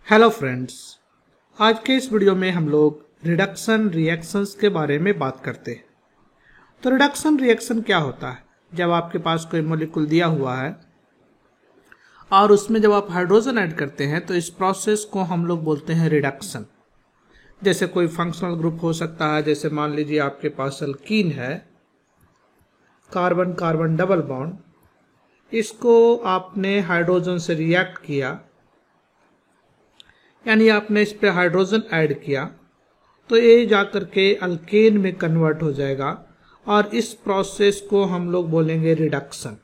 Hello friends, आज के इस वीडियो में हम लोग रिडक्शन रिएक्शंस के बारे में बात करते हैं। तो रिडक्शन रिएक्शन क्या होता है? जब आपके पास कोई मॉलिक्यूल दिया हुआ है और उसमें जब आप हाइड्रोजन ऐड करते हैं तो इस प्रोसेस को हम लोग बोलते हैं रिडक्शन। जैसे कोई फंक्शनल ग्रुप हो सकता है, जैसे मान लीजिए आपके पास अल्कीन है, कार्बन कार्बन डबल बॉन्ड, इसको आपने हाइड्रोजन से रिएक्ट किया, यानी आपने इस पे हाइड्रोजन ऐड किया तो ये जाकर के अल्केन में कन्वर्ट हो जाएगा और इस प्रोसेस को हम लोग बोलेंगे रिडक्शन।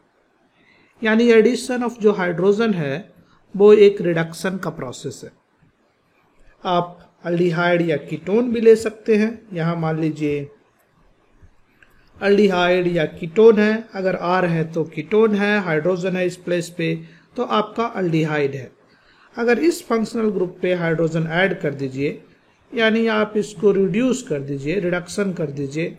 यानी एडिशन ऑफ जो हाइड्रोजन है वो एक रिडक्शन का प्रोसेस है। आप अल्डिहाइड या कीटोन भी ले सकते हैं। यहाँ मान लीजिए अल्डिहाइड या कीटोन है, अगर R है तो कीटोन है, हाइड्रोजन है इस प्लेस पे तो आपका अल्डिहाइड है। अगर इस फंक्शनल ग्रुप पे हाइड्रोजन ऐड कर दीजिए, यानी आप इसको रिड्यूस कर दीजिए, रिडक्शन कर दीजिए,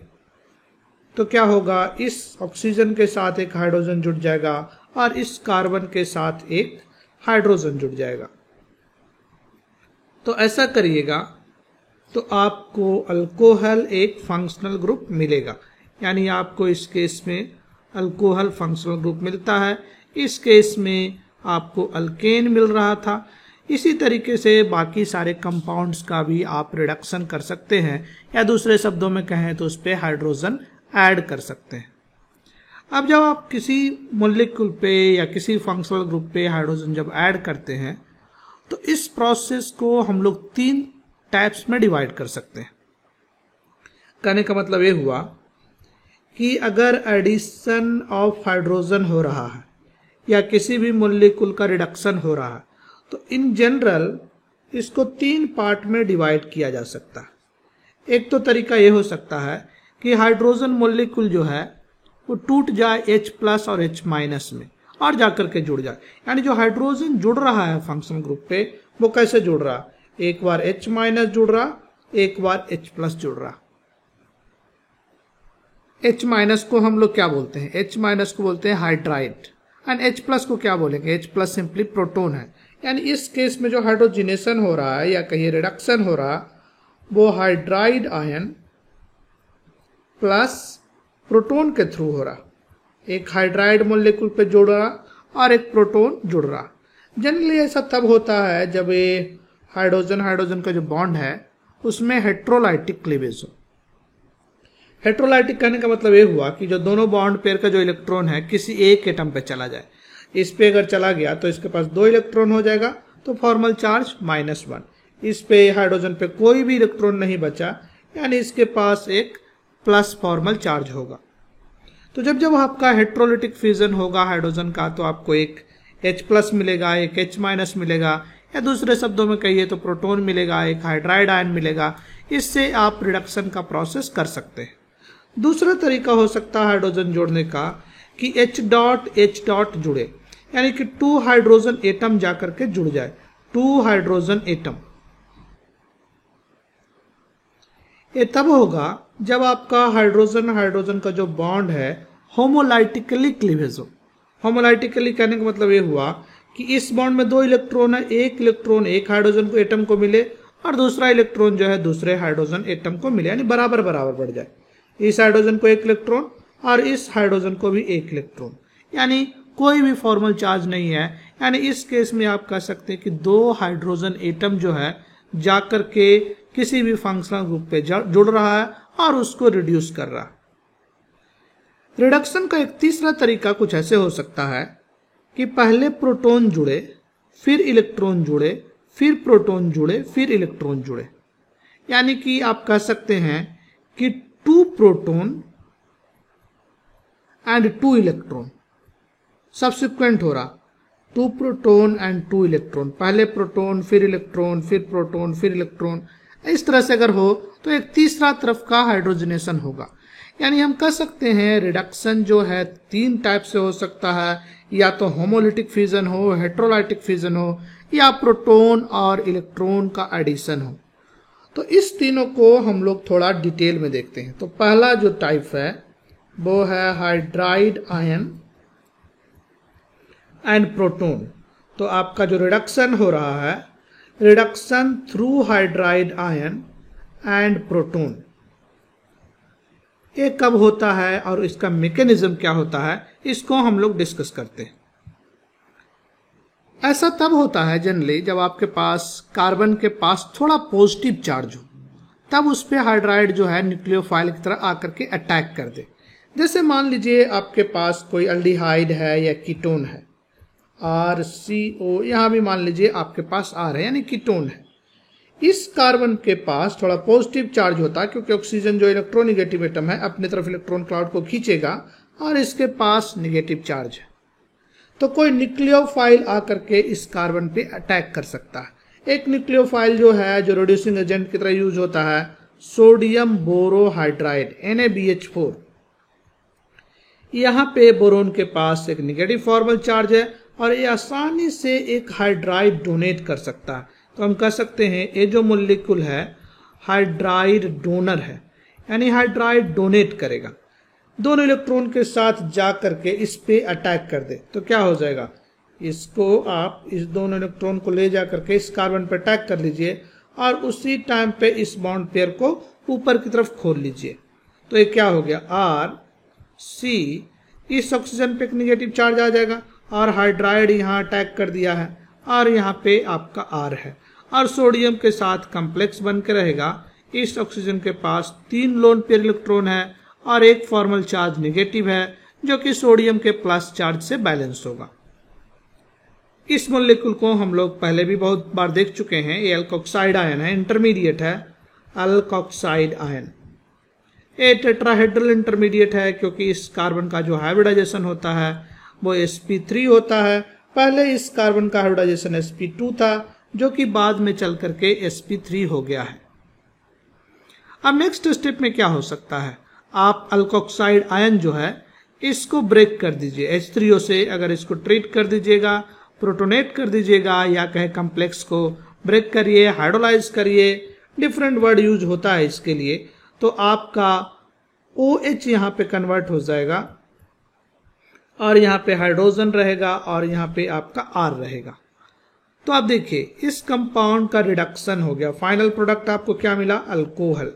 तो क्या होगा, इस ऑक्सीजन के साथ एक हाइड्रोजन जुड़ जाएगा और इस कार्बन के साथ एक हाइड्रोजन जुड़ जाएगा। तो ऐसा करिएगा तो आपको अल्कोहल एक फंक्शनल ग्रुप मिलेगा। यानी आपको इस केस में अल्कोहल फंक्शनल ग्रुप मिलता है, इस केस में आपको अल्केन मिल रहा था। इसी तरीके से बाकी सारे कंपाउंड्स का भी आप रिडक्शन कर सकते हैं, या दूसरे शब्दों में कहें तो उस पर हाइड्रोजन ऐड कर सकते हैं। अब जब आप किसी मॉलिक्यूल पे या किसी फंक्शनल ग्रुप पे हाइड्रोजन जब ऐड करते हैं तो इस प्रोसेस को हम लोग 3 टाइप्स में डिवाइड कर सकते हैं। कहने का मतलब ये हुआ कि अगर एडिशन ऑफ हाइड्रोजन हो रहा है या किसी भी मॉलिक्यूल का रिडक्शन हो रहा है तो इन जनरल इसको 3 पार्ट में डिवाइड किया जा सकता है। एक तो तरीका यह हो सकता है कि हाइड्रोजन मॉलिक्यूल जो है वो टूट जाए H+ और H- में और जाकर के जुड़ जाए। यानी जो हाइड्रोजन जुड़ रहा है फंक्शनल ग्रुप पे वो कैसे जुड़ रहा, एक बार H- जुड़ रहा, एक बार H+ जुड़ रहा। H- को हम लोग क्या बोलते हैं? H- को बोलते हैं हाइड्राइड, एंड H+ को क्या बोलेंगे? H+ सिंपली प्रोटोन है। यानी इस केस में जो हाइड्रोजिनेशन हो रहा है या कहिए रिडक्शन हो रहा वो हाइड्राइड आयन प्लस प्रोटोन के थ्रू हो रहा। एक हाइड्राइड मॉलिक्यूल पे जुड़ रहा और एक प्रोटोन जुड़ रहा। जनरली ऐसा तब होता है जब ये हाइड्रोजन हाइड्रोजन का जो बॉन्ड है उसमें हेट्रोलाइटिक क्लीवेज हो। हेट्रोलाइटिक कहने का मतलब ये हुआ कि जो दोनों बॉन्ड पेयर का जो इलेक्ट्रॉन है किसी एक एटम पे चला जाए। इस पे अगर चला गया तो इसके पास 2 इलेक्ट्रॉन हो जाएगा तो फॉर्मल चार्ज -1। इस पे हाइड्रोजन पे कोई भी इलेक्ट्रॉन नहीं बचा, यानी इसके पास एक प्लस फॉर्मल चार्ज होगा। तो जब जब आपका हेट्रोलाइटिक फ्यूजन होगा हाइड्रोजन का तो आपको एक H+ मिलेगा, एक H- मिलेगा, या दूसरे शब्दों में कहिए तो प्रोटोन मिलेगा, एक हाइड्राइड आयन मिलेगा। इससे आप रिडक्शन का प्रोसेस कर सकते हैं। दूसरा तरीका हो सकता है हाइड्रोजन जोड़ने का कि H.H. जुड़े, यानी कि 2 हाइड्रोजन एटम जाकर के जुड़ जाए, 2 हाइड्रोजन एटम। ये तब होगा जब आपका हाइड्रोजन हाइड्रोजन का जो बॉन्ड है होमोलाइटिकली क्लीवेज हो। होमोलाइटिकली कहने का मतलब ये हुआ कि इस बॉन्ड में 2 इलेक्ट्रॉन है, एक इलेक्ट्रॉन एक हाइड्रोजन को एटम को मिले और दूसरा इलेक्ट्रॉन जो है दूसरे हाइड्रोजन एटम को मिले, यानी बराबर बराबर बढ़ जाए। इस हाइड्रोजन को 1 इलेक्ट्रॉन और इस हाइड्रोजन को भी 1 इलेक्ट्रॉन, यानी कोई भी फॉर्मल चार्ज नहीं है। यानी इस केस में आप कह सकते हैं कि 2 हाइड्रोजन एटम जो है जाकर के किसी भी फंक्शनल ग्रुप पे जुड़ रहा है और उसको रिड्यूस कर रहा है। रिडक्शन का एक तीसरा तरीका कुछ ऐसे हो सकता है कि पहले प्रोटॉन जुड़े, फिर इलेक्ट्रॉन जुड़े, फिर प्रोटॉन जुड़े, फिर इलेक्ट्रॉन जुड़े। यानी कि आप कह सकते हैं कि 2 प्रोटॉन एंड 2 इलेक्ट्रॉन सब्सिक्वेंट हो रहा, 2 प्रोटॉन एंड 2 इलेक्ट्रॉन, पहले प्रोटॉन फिर इलेक्ट्रॉन फिर प्रोटॉन फिर इलेक्ट्रॉन। इस तरह से अगर हो तो एक तीसरा तरफ का हाइड्रोजनेशन होगा। यानी हम कह सकते हैं रिडक्शन जो है 3 टाइप से हो सकता है, या तो होमोलिटिक फ्यूजन हो, हेट्रोलाइटिक फ्यूजन हो, या प्रोटॉन और इलेक्ट्रॉन का एडिशन हो। तो इस तीनों को हम लोग थोड़ा डिटेल में देखते हैं। तो पहला जो टाइप है वो है हाइड्राइड आयन एंड प्रोटॉन। तो आपका जो रिडक्शन हो रहा है reduction through hydride ion and proton. ये कब होता है और इसका मैकेनिज्म क्या होता है, इसको हम लोग डिस्कस करते हैं। ऐसा तब होता है जनरली जब आपके पास कार्बन के पास थोड़ा पॉजिटिव चार्ज हो, तब उस पर हाइड्राइड जो है न्यूक्लियोफाइल की तरह आकर के अटैक कर दे। जैसे मान लीजिए आपके पास कोई अल्डिहाइड है या कीटोन है, RCO, यहाँ भी मान लीजिए आपके पास R है यानी कीटोन है। इस कार्बन के पास थोड़ा पॉजिटिव चार्ज होता है क्योंकि ऑक्सीजन जो इलेक्ट्रोनिगेटिव एटम है अपनी तरफ इलेक्ट्रॉन क्लाउड को खींचेगा और इसके पास नेगेटिव चार्ज है, तो कोई न्यूक्लियोफाइल आकर के इस कार्बन पे अटैक कर सकता है। एक न्यूक्लियोफाइल जो है जो रिड्यूसिंग एजेंट की तरह यूज होता है सोडियम बोरोहाइड्राइड NaBH4। यहाँ पे बोरोन के पास एक नेगेटिव फॉर्मल चार्ज है और ये आसानी से एक हाइड्राइड डोनेट कर सकता है। तो हम कह सकते हैं ये जो मोलिक्यूल है हाइड्राइड डोनर है, यानी हाइड्राइड डोनेट करेगा। दोनों इलेक्ट्रॉन के साथ जा करके इस पे अटैक कर दे तो क्या हो जाएगा, इसको आप इस दोनों इलेक्ट्रॉन को ले जा करके इस कार्बन पे अटैक कर लीजिए और उसी टाइम पे इस बॉन्ड पेयर को ऊपर की तरफ खोल लीजिए। तो ये क्या हो गया, RC, इस ऑक्सीजन पे एक निगेटिव चार्ज आ जाएगा और हाइड्राइड यहाँ अटैक कर दिया है और यहाँ पे आपका R है और सोडियम के साथ कॉम्प्लेक्स बन के रहेगा। इस ऑक्सीजन के पास 3 लोन पेयर इलेक्ट्रॉन है और एक फॉर्मल चार्ज नेगेटिव है जो कि सोडियम के प्लस चार्ज से बैलेंस होगा। इस मॉलिक्यूल को हम लोग पहले भी बहुत बार देख चुके हैं। ये अल्कोक्साइड आयन है, इंटरमीडिएट है, अल्कोक्साइड आयन। ये टेट्राहेड्रल इंटरमीडिएट है क्योंकि इस कार्बन का जो हाइब्रिडाइजेशन होता है वो sp3 होता है। पहले इस कार्बन का हाइब्रिडाइजेशन sp2 था जो कि बाद में चल करके sp3 हो गया है। अब नेक्स्ट स्टेप में क्या हो सकता है, आप अल्कोक्साइड आयन जो है इसको ब्रेक कर दीजिए H3O से। अगर इसको ट्रीट कर दीजिएगा, प्रोटोनेट कर दीजिएगा या कहे कॉम्प्लेक्स को ब्रेक करिए, हाइड्रोलाइज करिए, डिफरेंट वर्ड यूज होता है इसके लिए, तो आपका OH यहाँ पे कन्वर्ट हो जाएगा और यहाँ पे हाइड्रोजन रहेगा और यहाँ पे आपका R रहेगा। तो आप देखिए इस कंपाउंड का रिडक्शन हो गया, फाइनल प्रोडक्ट आपको क्या मिला, अल्कोहल।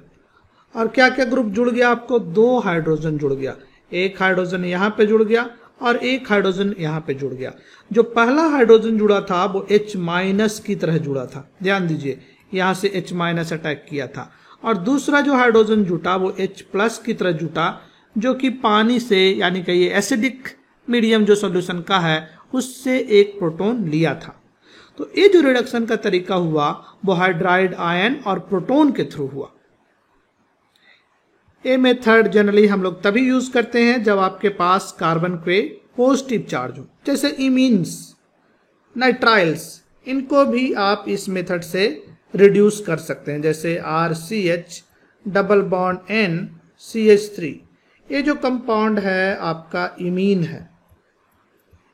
और क्या क्या ग्रुप जुड़ गया, आपको 2 हाइड्रोजन जुड़ गया, एक हाइड्रोजन यहाँ पे जुड़ गया और एक हाइड्रोजन यहाँ पे जुड़ गया। जो पहला हाइड्रोजन जुड़ा था वो H- की तरह जुड़ा था, ध्यान दीजिए यहाँ से H- अटैक किया था। और दूसरा जो हाइड्रोजन जुटा वो H+ की तरह जुटा जो कि पानी से यानी कि ये एसिडिक मीडियम जो सॉल्यूशन का है उससे एक प्रोटॉन लिया था। तो ये जो रिडक्शन का तरीका हुआ वो हाइड्राइड आयन और प्रोटॉन के थ्रू हुआ। ये मेथड जनरली हम लोग तभी यूज करते हैं जब आपके पास कार्बन पे पॉजिटिव चार्ज हो, जैसे इमीन्स, नाइट्राइल्स, इनको भी आप इस मेथड से रिड्यूस कर सकते हैं, जैसे RCH डबल बॉन्ड NCH3। ये जो कंपाउंड है आपका इमीन है,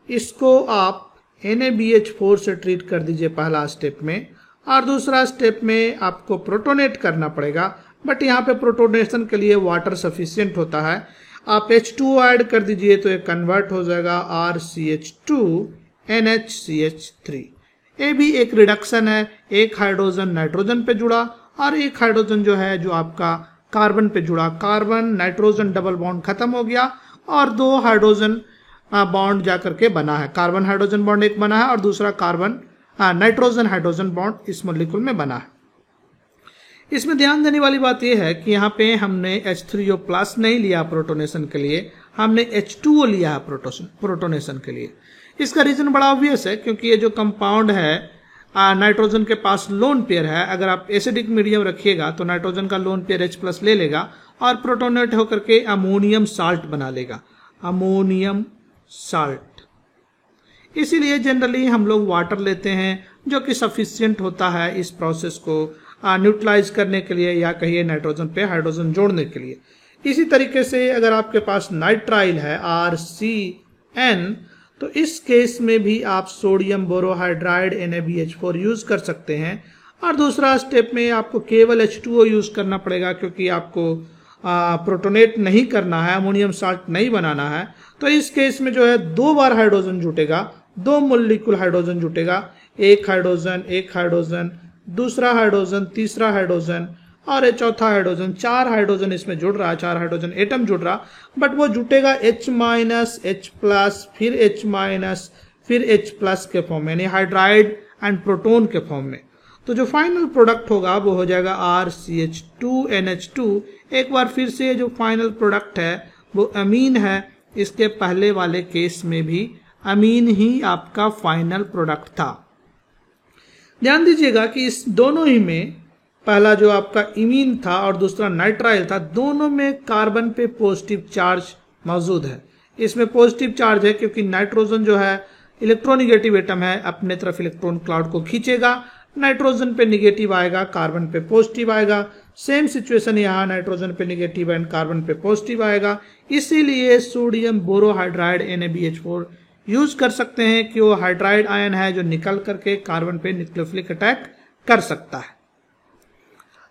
इसको आप NaBH4 से ट्रीट कर दीजिए पहला स्टेप में, और दूसरा स्टेप में आपको प्रोटोनेट करना पड़ेगा। बट यहाँ पे प्रोटोनेशन के लिए वाटर सफिशिएंट होता है, आप H2O ऐड कर दीजिए तो ये कन्वर्ट हो जाएगा RCH2 NHCH3। ये भी एक रिडक्शन है, एक हाइड्रोजन नाइट्रोजन पे जुड़ा और एक हाइड्रोजन जो है जो आपका कार्बन पे जुड़ा, कार्बन नाइट्रोजन डबल बॉन्ड खत्म हो गया और 2 हाइड्रोजन बॉन्ड जाकर के बना है। कार्बन हाइड्रोजन बॉन्ड एक बना है और दूसरा कार्बन नाइट्रोजन हाइड्रोजन बॉन्ड इस मॉलिक्यूल में बना है। इसमें ध्यान देने वाली बात यह है कि यहाँ पे हमने H3O+ नहीं लिया प्रोटोनेशन के लिए, हमने H2O लिया है प्रोटोनेशन के लिए। इसका रीजन बड़ा ऑब्वियस है क्योंकि ये जो कंपाउंड है नाइट्रोजन के पास लोन पेयर है, अगर आप एसिडिक मीडियम रखिएगा तो नाइट्रोजन का लोन पेयर H+ ले लेगा और प्रोटोनेट होकर के अमोनियम साल्ट बना लेगा, अमोनियम साल्ट। इसीलिए जनरली हम लोग वाटर लेते हैं जो कि सफिशिएंट होता है इस प्रोसेस को न्यूट्रलाइज करने के लिए या कहिए नाइट्रोजन पे हाइड्रोजन जोड़ने के लिए। इसी तरीके से अगर आपके पास नाइट्राइल है RCN, तो इस केस में भी आप सोडियम बोरोहाइड्राइड NaBH4 यूज कर सकते हैं। और दूसरा स्टेप में आपको केवल H2O यूज करना पड़ेगा क्योंकि आपको प्रोटोनेट नहीं करना है, अमोनियम साल्ट नहीं बनाना है। तो इस केस में जो है 2 बार हाइड्रोजन जुटेगा, 2 मोलिक्यूल हाइड्रोजन जुटेगा। एक हाइड्रोजन, दूसरा हाइड्रोजन, तीसरा हाइड्रोजन और एक चौथा हाइड्रोजन। 4 हाइड्रोजन इसमें जुड़ रहा है, 4 हाइड्रोजन एटम जुड़ रहा, बट वो जुटेगा H माइनस, H प्लस, फिर H माइनस, फिर H प्लस के फॉर्म में, यानी हाइड्राइड एंड प्रोटोन के फॉर्म में। तो जो फाइनल प्रोडक्ट होगा वो हो जाएगा RCH2NH2। एक बार फिर से जो फाइनल प्रोडक्ट है वो अमीन है। इसके पहले वाले केस में भी अमीन ही आपका फाइनल प्रोडक्ट था। ध्यान दीजिएगा कि इस दोनों ही में, पहला जो आपका इमीन था और दूसरा नाइट्राइल था, दोनों में कार्बन पे पॉजिटिव चार्ज मौजूद है। इसमें पॉजिटिव चार्ज है क्योंकि नाइट्रोजन जो है इलेक्ट्रोनिगेटिव एटम है, अपने तरफ इलेक्ट्रॉन क्लाउड को खींचेगा। नाइट्रोजन पे निगेटिव आएगा, कार्बन पे पॉजिटिव आएगा। सेम सिचुएशन यहाँ, नाइट्रोजन पे निगेटिव एंड कार्बन पे पॉजिटिव आएगा। इसीलिए सोडियम बोरोहाइड्राइड NaBH4 यूज कर सकते हैं कि वो हाइड्राइड आयन है जो निकल करके कार्बन पे न्यूक्लियोफिलिक अटैक कर सकता है।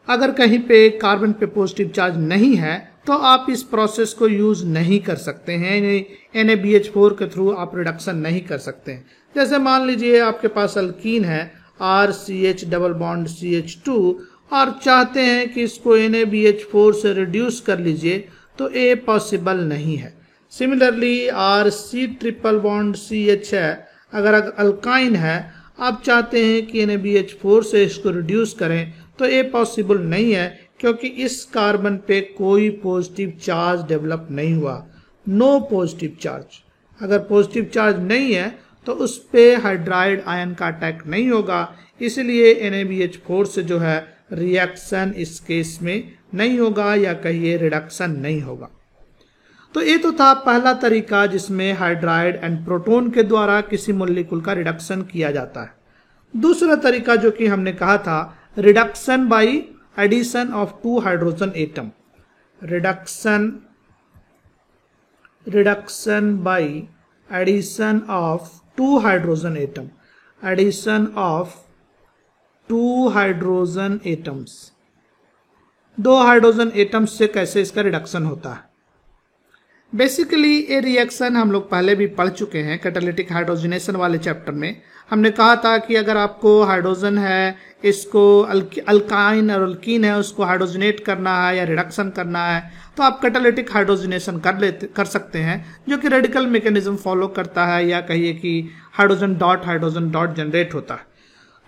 अगर कहीं पे कार्बन पे पॉजिटिव चार्ज नहीं है तो आप इस प्रोसेस को यूज नहीं कर सकते हैं, NaBH4 के थ्रू आप रिडक्शन नहीं कर सकते हैं। जैसे मान लीजिए आपके पास अल्कीन है RCH डबल बॉन्ड CH2 और चाहते हैं कि इसको NaBH4 से रिड्यूस कर लीजिए, तो ये पॉसिबल नहीं है। Similarly RC triple bond CH है, अगर अल्काइन है, आप चाहते हैं कि NaBH4 से इसको रिड्यूस करें, तो ये पॉसिबल नहीं है क्योंकि इस कार्बन पे कोई पॉजिटिव चार्ज डेवलप नहीं हुआ, नो पॉजिटिव चार्ज। अगर पॉजिटिव चार्ज नहीं है तो उस पे हाइड्राइड आयन का अटैक नहीं होगा, इसलिए NaBH4 से जो है रिएक्शन इस केस में नहीं होगा, या कहिए रिडक्शन नहीं होगा। तो ये तो था पहला तरीका जिसमें हाइड्राइड एंड प्रोटोन के द्वारा किसी मॉलिक्यूल का रिडक्शन किया जाता है। दूसरा तरीका जो कि हमने कहा था, reduction by addition of 2 hydrogen atom. Reduction by addition of 2 hydrogen atom, addition of 2 hydrogen atoms. 2 hydrogen atoms से कैसे इसका रिडक्शन होता है। बेसिकली ये रिएक्शन हम लोग पहले भी पढ़ चुके हैं कैटालिटिक हाइड्रोजनेशन वाले चैप्टर में। हमने कहा था कि अगर आपको हाइड्रोजन है, इसको अल्काइन और अल्कीन है, उसको हाइड्रोजनेट करना है या रिडक्शन करना है, तो आप कैटालिटिक हाइड्रोजनेशन कर सकते हैं, जो कि रेडिकल मैकेनिज्म फॉलो करता है, या कहिए कि हाइड्रोजन डॉट जनरेट होता है।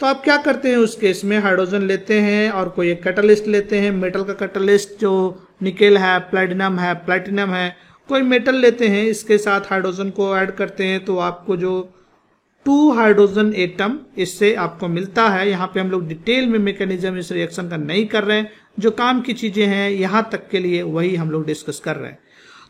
तो आप क्या करते हैं उस केस में, हाइड्रोजन लेते हैं और कोई एक कैटालिस्ट लेते हैं, मेटल का कैटालिस्ट जो निकेल है, प्लैटिनम है, कोई मेटल लेते हैं, इसके साथ हाइड्रोजन को ऐड करते हैं, तो आपको जो 2 हाइड्रोजन एटम इससे आपको मिलता है। यहाँ पे हम लोग डिटेल में मैकेनिज्म इस रिएक्शन का नहीं कर रहे हैं, जो काम की चीजें हैं यहाँ तक के लिए वही हम लोग डिस्कस कर रहे हैं।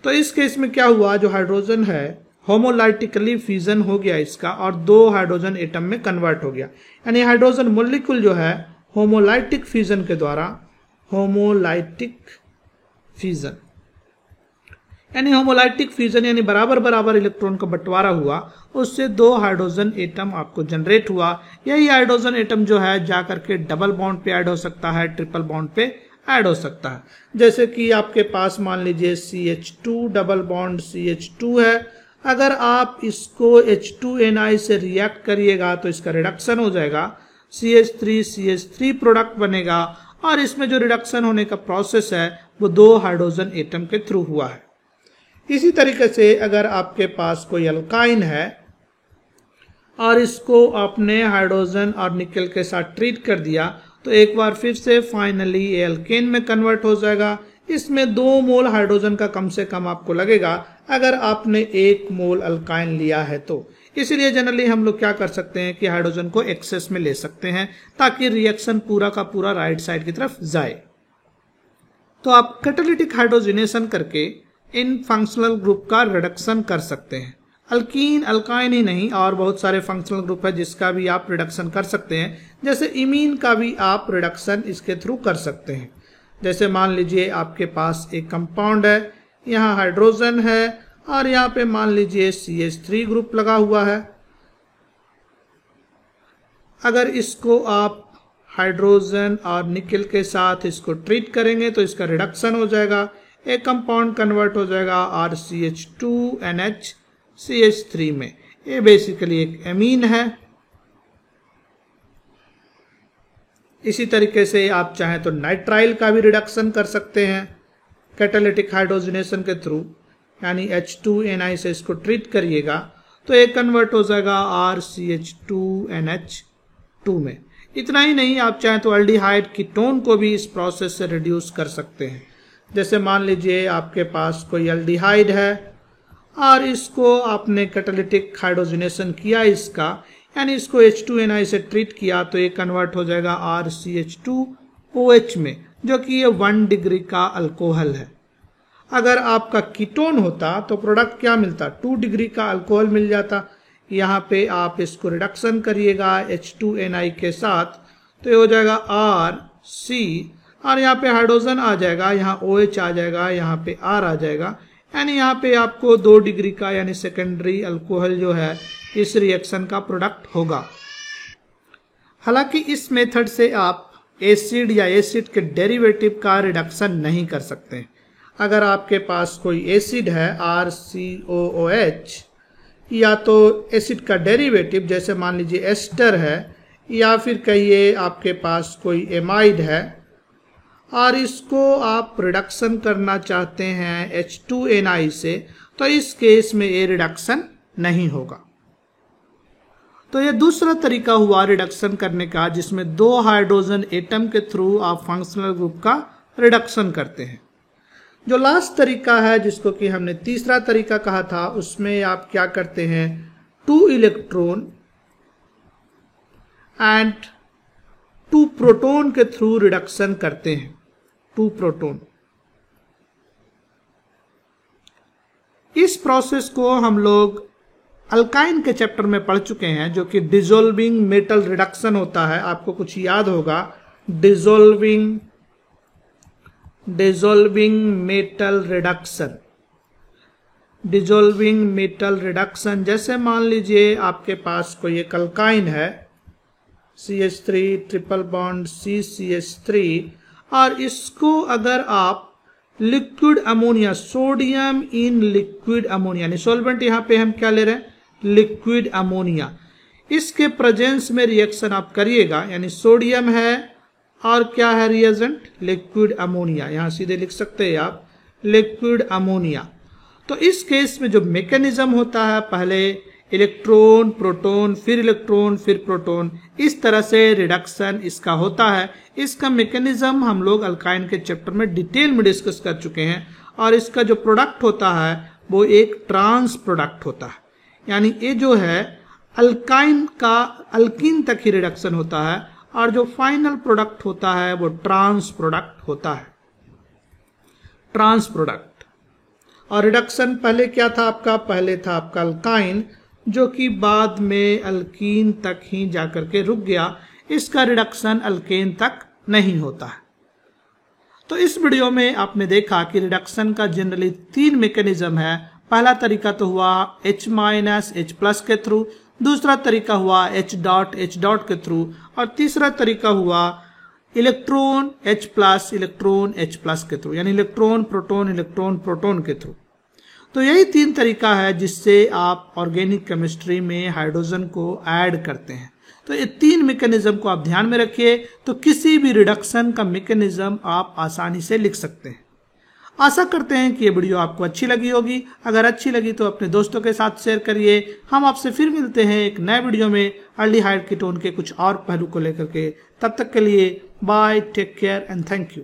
तो इस केस में क्या हुआ, जो हाइड्रोजन है होमोलाइटिकली फ्यूजन हो गया इसका और 2 हाइड्रोजन एटम में कन्वर्ट हो गया, यानी हाइड्रोजन मॉलिक्यूल जो है होमोलाइटिक फ्यूजन के द्वारा, होमोलाइटिक फ्यूजन यानी बराबर बराबर इलेक्ट्रॉन का बंटवारा हुआ, उससे 2 हाइड्रोजन एटम आपको जनरेट हुआ। यही हाइड्रोजन एटम जो है जाकर के डबल बॉन्ड पे ऐड हो सकता है, ट्रिपल बॉन्ड पे ऐड हो सकता है। जैसे कि आपके पास मान लीजिए CH2 डबल बॉन्ड CH2 है, अगर आप इसको H2Ni से रिएक्ट करिएगा तो इसका रिडक्शन हो जाएगा, CH3 प्रोडक्ट बनेगा, और इसमें जो रिडक्शन होने का प्रोसेस है वो 2 हाइड्रोजन एटम के थ्रू हुआ है। इसी तरीके से अगर आपके पास कोई अल्काइन है और इसको आपने हाइड्रोजन और निकेल के साथ ट्रीट कर दिया, तो एक बार फिर से फाइनली ये अल्केन में कन्वर्ट हो जाएगा। इसमें 2 मोल हाइड्रोजन का कम से कम आपको लगेगा अगर आपने 1 मोल अल्काइन लिया है तो। इसलिए जनरली हम लोग क्या कर सकते हैं कि हाइड्रोजन को एक्सेस में ले सकते हैं ताकि रिएक्शन पूरा का पूरा राइट साइड की तरफ जाए। तो आप कैटालिटिक हाइड्रोजनेशन करके इन फंक्शनल ग्रुप का रिडक्शन कर सकते हैं। अल्कीन अल्काइन ही नहीं, और बहुत सारे फंक्शनल ग्रुप है जिसका भी आप रिडक्शन कर सकते हैं। जैसे इमीन का भी आप रिडक्शन इसके थ्रू कर सकते हैं। जैसे मान लीजिए आपके पास एक कंपाउंड है, यहाँ हाइड्रोजन है और यहाँ पे मान लीजिए CH3 ग्रुप लगा हुआ है। अगर इसको आप हाइड्रोजन और निकेल के साथ इसको ट्रीट करेंगे तो इसका रिडक्शन हो जाएगा, एक कंपाउंड कन्वर्ट हो जाएगा RCH2NH CH3 में। ये बेसिकली एक एमीन है। इसी तरीके से आप चाहें तो नाइट्राइल का भी रिडक्शन कर सकते हैं कैटालिटिक हाइड्रोजनेशन के थ्रू, यानी H2Na से इसको ट्रीट करिएगा तो ये कन्वर्ट हो जाएगा RCH2NH2 में। इतना ही नहीं, आप चाहें तो एल्डिहाइड कीटोन को भी इस प्रोसेस से रिड्यूस कर सकते हैं। जैसे मान लीजिए आपके पास कोई एल्डिहाइड है और इसको आपने कैटालिटिक हाइड्रोजनेशन किया इसका, यानी इसको H2Na से ट्रीट किया तो ये कन्वर्ट हो जाएगा RCH2OH में, जो कि ये 1 डिग्री का अल्कोहल है। अगर आपका कीटोन होता तो प्रोडक्ट क्या मिलता, 2 डिग्री का अल्कोहल मिल जाता। यहाँ पे आप इसको रिडक्शन करिएगा H2Na के साथ तो ये हो जाएगा RC, और यहाँ पे हाइड्रोजन आ जाएगा, यहाँ OH आ जाएगा, यहाँ पे R आ जाएगा, यानी यहाँ पे आपको 2 डिग्री का यानी सेकेंडरी अल्कोहल जो है इस रिएक्शन का प्रोडक्ट होगा। हालांकि इस मेथड से आप एसिड या एसिड के डेरिवेटिव का रिडक्शन नहीं कर सकते। अगर आपके पास कोई एसिड है RCOOH, या तो एसिड का डेरिवेटिव जैसे मान लीजिए एस्टर है, या फिर कहिए आपके पास कोई एमाइड है और इसको आप रिडक्शन करना चाहते हैं H2Na से, तो इस केस में ये रिडक्शन नहीं होगा। तो ये दूसरा तरीका हुआ रिडक्शन करने का, जिसमें 2 हाइड्रोजन एटम के थ्रू आप फंक्शनल ग्रुप का रिडक्शन करते हैं। जो लास्ट तरीका है, जिसको कि हमने तीसरा तरीका कहा था, उसमें आप क्या करते हैं, 2 इलेक्ट्रॉन एंड 2 प्रोटॉन के थ्रू रिडक्शन करते हैं। 2 प्रोटॉन, इस प्रोसेस को हम लोग अल्काइन के चैप्टर में पढ़ चुके हैं, जो कि डिसॉल्विंग मेटल रिडक्शन होता है। आपको कुछ याद होगा, dissolving metal reduction. Dissolving metal reduction, जैसे मान लीजिए आपके पास कोई एक अल्काइन है CH3 ट्रिपल बॉन्ड CCH3, और इसको अगर आप liquid ammonia, sodium in liquid ammonia, यानी सॉल्वेंट यहाँ पे हम क्या ले रहे हैं, लिक्विड अमोनिया, इसके प्रेजेंस में रिएक्शन आप करिएगा, यानी सोडियम है और क्या है रिएजेंट, लिक्विड अमोनिया, यहां सीधे लिख सकते हैं आप लिक्विड अमोनिया। तो इस केस में जो मैकेनिज्म होता है, पहले इलेक्ट्रॉन प्रोटॉन, फिर इलेक्ट्रॉन फिर प्रोटॉन, इस तरह से रिडक्शन इसका होता है। इसका मैकेनिज्म हम लोग अल्काइन के चैप्टर में डिटेल में डिस्कस कर चुके हैं, और इसका जो प्रोडक्ट होता है वो एक ट्रांस प्रोडक्ट होता है, यानी ये जो है अल्काइन का अल्कीन तक ही रिडक्शन होता है, और जो फाइनल प्रोडक्ट होता है वो ट्रांस प्रोडक्ट होता है, ट्रांस प्रोडक्ट। और रिडक्शन पहले क्या था आपका, पहले था आपका अल्काइन, जो कि बाद में अल्कीन तक ही जाकर के रुक गया। इसका रिडक्शन अल्केन तक नहीं होता है। तो इस वीडियो में आपने देखा कि रिडक्शन का जनरली 3 मैकेनिज्म है। पहला तरीका तो हुआ H-H+ के थ्रू, दूसरा तरीका हुआ H डॉट के थ्रू, और तीसरा तरीका हुआ इलेक्ट्रॉन H+, इलेक्ट्रॉन H+ के थ्रू, यानी इलेक्ट्रॉन प्रोटॉन के थ्रू। तो यही 3 तरीका है जिससे आप ऑर्गेनिक केमिस्ट्री में हाइड्रोजन को ऐड करते हैं। तो ये 3 मैकेनिज्म को आप ध्यान में रखिए, तो किसी भी रिडक्शन का मैकेनिज्म आप आसानी से लिख सकते हैं। आशा करते हैं कि ये वीडियो आपको अच्छी लगी होगी। अगर अच्छी लगी तो अपने दोस्तों के साथ शेयर करिए। हम आपसे फिर मिलते हैं एक नए वीडियो में एल्डिहाइड कीटोन के कुछ और पहलू को लेकर के। तब तक के लिए bye, take care and thank you.